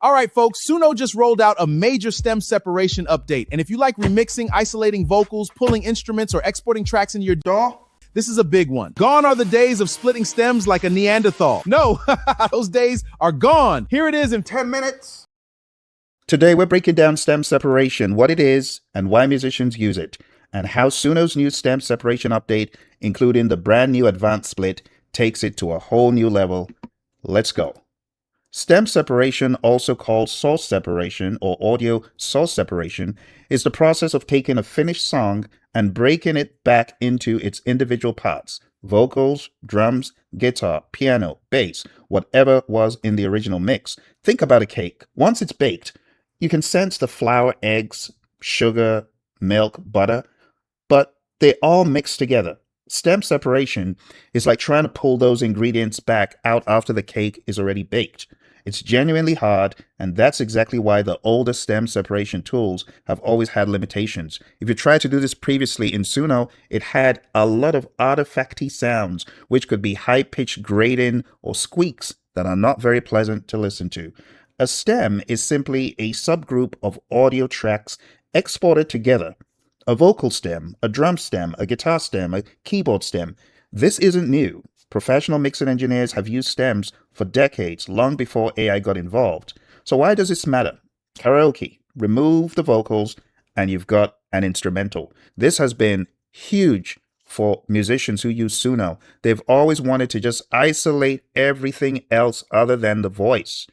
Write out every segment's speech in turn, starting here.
All right, folks, Suno just rolled out a major stem separation update. And if you like remixing, isolating vocals, pulling instruments, or exporting tracks into your DAW, this is a big one. Gone are the days of splitting stems like a Neanderthal. No, those days are gone. Here it is in 10 minutes. Today we're breaking down stem separation, what it is and why musicians use it, and how Suno's new stem separation update, including the brand new advanced split, takes it to a whole new level. Let's go. Stem separation, also called source separation or audio source separation, is the process of taking a finished song and breaking it back into its individual parts: vocals, drums, guitar, piano, bass, whatever was in the original mix. Think about a cake. Once it's baked, you can sense the flour, eggs, sugar, milk, butter, but they all mix together. Stem separation is like trying to pull those ingredients back out after the cake is already baked. It's genuinely hard, and that's exactly why the older stem separation tools have always had limitations. If you tried to do this previously in Suno, it had a lot of artifacty sounds, which could be high-pitched grating or squeaks that are not very pleasant to listen to. A stem is simply a subgroup of audio tracks exported together. A vocal stem, a drum stem, a guitar stem, a keyboard stem. This isn't new. Professional mixing engineers have used stems for decades, long before AI got involved. So why does this matter? Karaoke. Remove the vocals and you've got an instrumental. This has been huge for musicians who use Suno. They've always wanted to just isolate everything else other than the voice.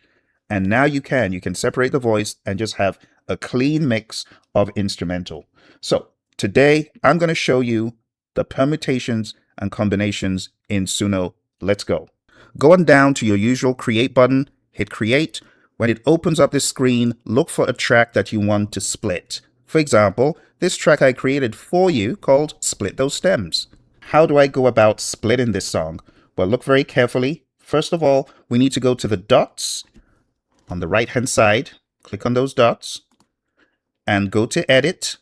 And now you can separate the voice and just have a clean mix of instrumental. So today I'm going to show you the permutations and combinations in Suno. Let's go. Go on down to your usual create button, hit create. When it opens up this screen, look for a track that you want to split. For example, this track I created for you called Split Those Stems. How do I go about splitting this song? Well, look very carefully. First of all, we need to go to the dots on the right hand side. Click on those dots and go to edit.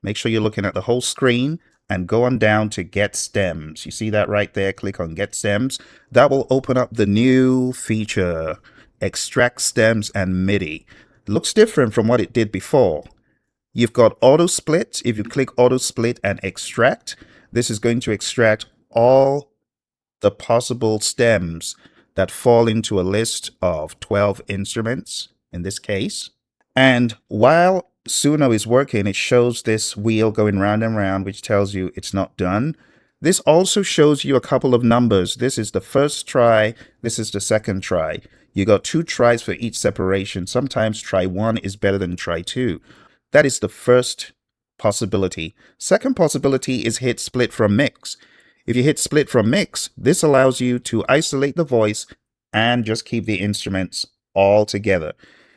Make sure you're looking at the whole screen and go on down to Get Stems. You see that right there? Click on Get Stems. That will open up the new feature, Extract Stems and MIDI. Looks different from what it did before. You've got Auto Split. If you click Auto Split and Extract, this is going to extract all the possible stems that fall into a list of 12 instruments in this case. And while Suno is working, it shows this wheel going round and round, which tells you it's not done. This also shows you a couple of numbers. This is the first try. This is the second try. You got 2 tries for each separation. Sometimes try 1 is better than try 2. That is the first possibility. Second possibility is hit split from mix. If you hit split from mix, this allows you to isolate the voice and just keep the instruments all together.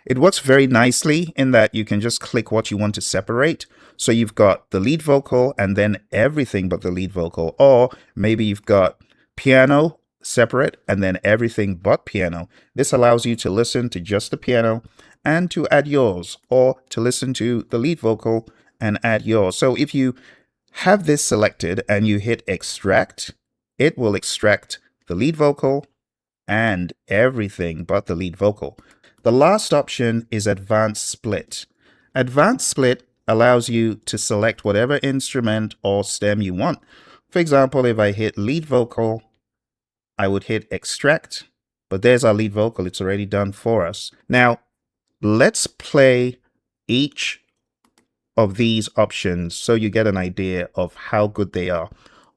It works very nicely in that you can just click what you want to separate. So you've got the lead vocal and then everything but the lead vocal. Or maybe you've got piano separate and then everything but piano. This allows you to listen to just the piano and to add yours, or to listen to the lead vocal and add yours. So if you have this selected and you hit extract, it will extract the lead vocal and everything but the lead vocal. The last option is Advanced Split. Advanced Split allows you to select whatever instrument or stem you want. For example, if I hit lead vocal, I would hit extract, but there's our lead vocal. It's already done for us. Now, let's play each of these options so you get an idea of how good they are.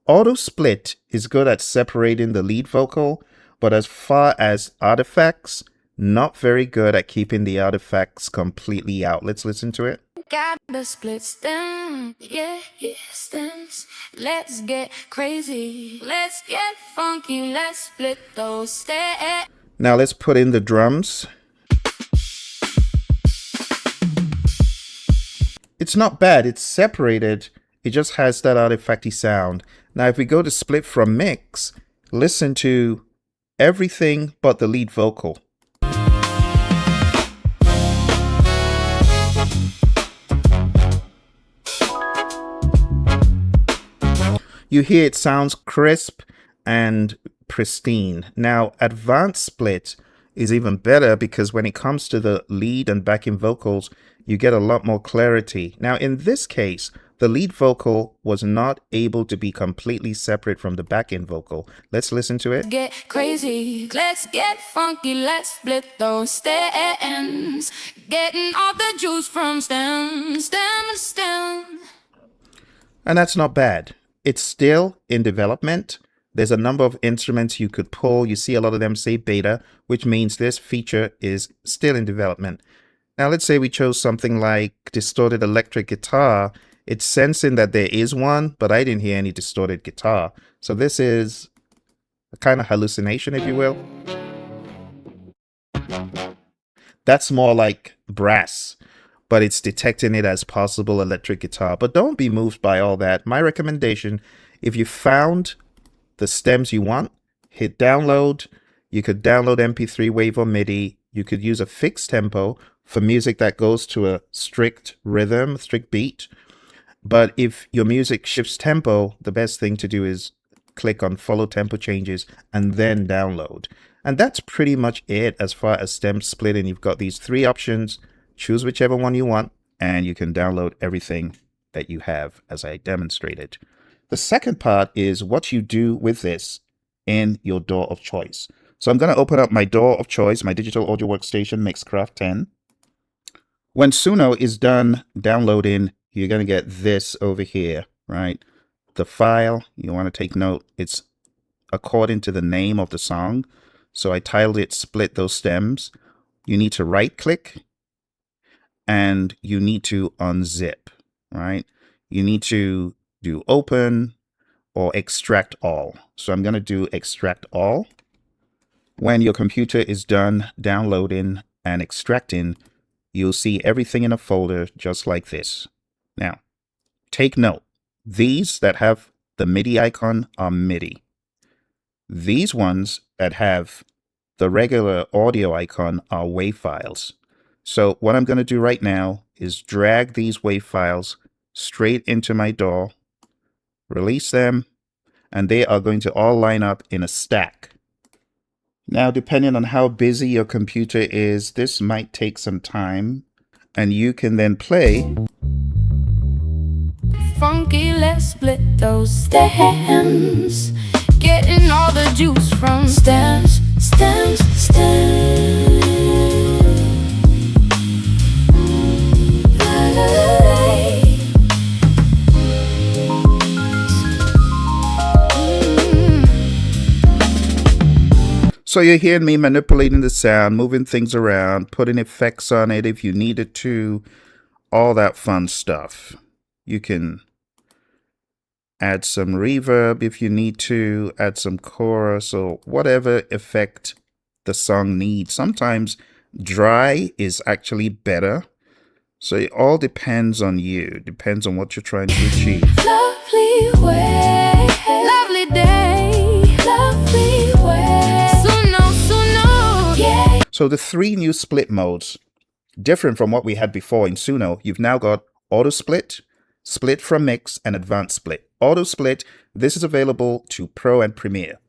Auto Split is good at separating the lead vocal, but as far as artifacts, not very good at keeping the artifacts completely out. Let's listen to it. Got the split stem, yeah, stems. Let's get crazy, let's get funky, let's split those stems. Now let's put in the drums. It's not bad, it's separated, it just has that artifacty sound. Now if we go to split from mix, listen to everything but the lead vocal. You hear it sounds crisp and pristine. Now, advanced split is even better because when it comes to the lead and backing vocals, you get a lot more clarity. Now, in this case, the lead vocal was not able to be completely separate from the backing vocal. Let's listen to it. Get crazy, let's get funky, let's split those stems. Getting all the juice from stem. And that's not bad. It's still in development. There's a number of instruments you could pull. You see a lot of them say beta, which means this feature is still in development. Now, let's say we chose something like distorted electric guitar. It's sensing that there is one, but I didn't hear any distorted guitar. So this is a kind of hallucination, if you will. That's more like brass, but it's detecting it as possible electric guitar. But don't be moved by all that. My recommendation, if you found the stems you want, hit download. You could download MP3 wave or MIDI. You could use a fixed tempo for music that goes to a strict rhythm, strict beat. But if your music shifts tempo, the best thing to do is click on follow tempo changes and then download. And that's pretty much it as far as stem splitting. You've got these three options. Choose whichever one you want, and you can download everything that you have as I demonstrated. The second part is what you do with this in your DAW of choice. So I'm going to open up my DAW of choice, my digital audio workstation, Mixcraft 10. When Suno is done downloading, you're going to get this over here, right? The file, you want to take note, it's according to the name of the song. So I titled it Split Those Stems. You need to right click and you need to unzip, right? You need to do open or extract all. So I'm going to do extract all. When your computer is done downloading and extracting, you'll see everything in a folder just like this. Now, take note, these that have the MIDI icon are MIDI. These ones that have the regular audio icon are WAV files. So what I'm going to do right now is drag these WAV files straight into my DAW, release them, and they are going to all line up in a stack. Now, depending on how busy your computer is, this might take some time, and you can then play. Funky, let's split those stems. Getting all the juice from stems. So you're hearing me manipulating the sound, moving things around, putting effects on it if you needed to, all that fun stuff. You can add some reverb if you need to, add some chorus or whatever effect the song needs. Sometimes dry is actually better. So it all depends on you, depends on what you're trying to achieve. Lovely way, lovely day, lovely way. Suno, yeah. So the three new split modes, different from what we had before in Suno. You've now got auto split, split from mix, and advanced split. Auto split, this is available to Pro and Premiere.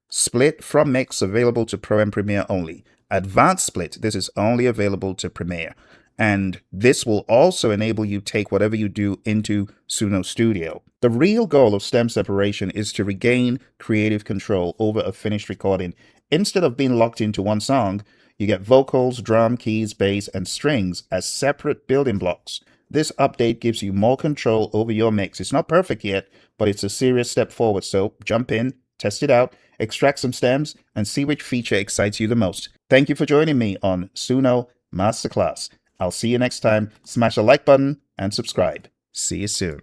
Split from mix, available to Pro and Premiere only. Advanced split, this is only available to Premiere. And this will also enable you take whatever you do into Suno Studio. The real goal of stem separation is to regain creative control over a finished recording. Instead of being locked into one song, you get vocals, drum, keys, bass, and strings as separate building blocks. This update gives you more control over your mix. It's not perfect yet, but it's a serious step forward. So jump in, test it out, extract some stems, and see which feature excites you the most. Thank you for joining me on Suno Masterclass. I'll see you next time. Smash the like button and subscribe. See you soon.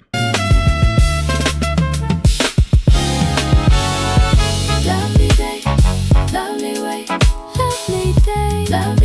Lovely day, lovely way, lovely day, lovely